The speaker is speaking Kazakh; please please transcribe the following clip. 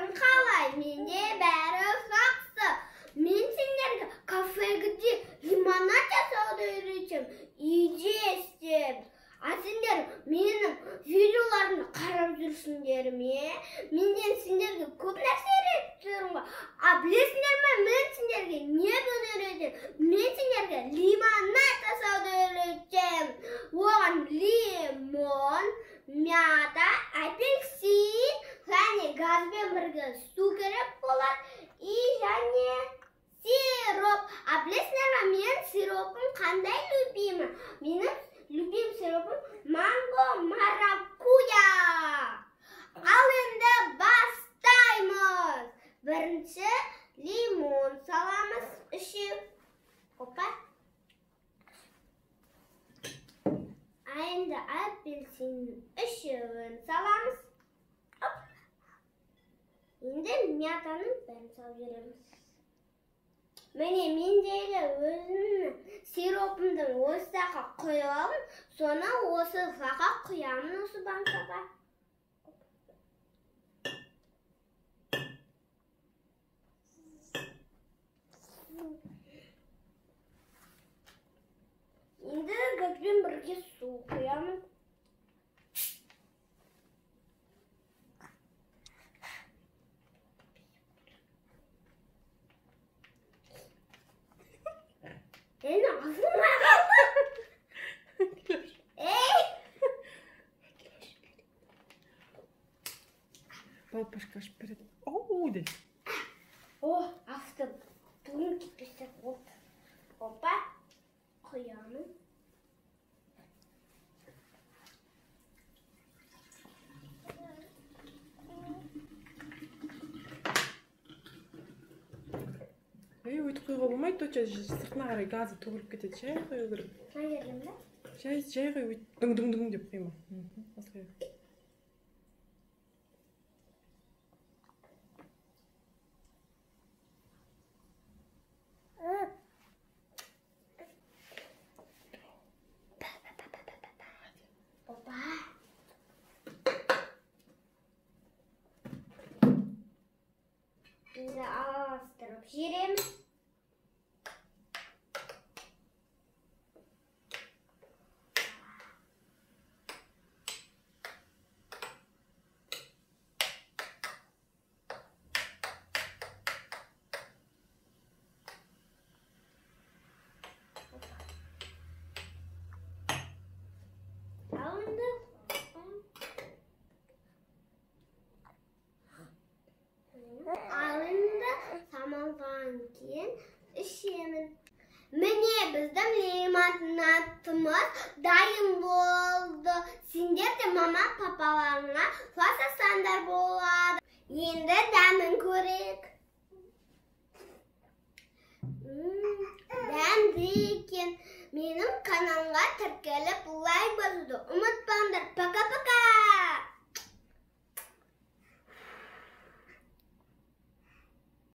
Бәрің қалай, менде бәрі жақсы. Мен сендерге кафеге лимонад жасауды үйретем, үйде істеп. А сендер менің видеоларымды қарап жүрсіңдер ме? Менен сендерге көп нәрсе үйретіп жүрмін ғой. А білесіңдер ме, мен сендерге не үйретем? Мен сендерге лимонад жасауды үйретем. Оған лимон, мята, апельсин және газбен бірге су керек болады. И және сироп. А білесіңдер ме, мен сиропын қандай любимый? Менің любим сиропым манго маракуя. Ал енді бастаймыз. Бірінші лимон саламыз, үшеу. Опа. Енді апельсин үшеуін саламыз. Оп. Енді мятаның бәрін салып жібереміз. Міне мендегі өзімнің сиропымды осы жаққа құямын, соны осы жаққа құямын осы банкаға. Енді газбен бірге су құямын. Енді азыма қалды. Ей! Папашка аш береді. Оу де. О, автым. Туым кетпесе болды. Опа. Құямын. Өйтіп қойға болмайды, точа сыртына қарай газы төгіліп кетеді. Жай қою керек. Қай жерден бе? Жай қой, дөң деп қойма. Басқа. Опа. Енді аластырып жібереміз. Алынды самалған кейін ішемін. Міне біздің лимонадымыз дайын болды. Сендер де мама папаларыңа жасасаңдар болады. Енді дәмін көрейік. Дәмді екен. Менің каналға тіркеліп лайк басуды ұмытпаңдар. Пока-пока!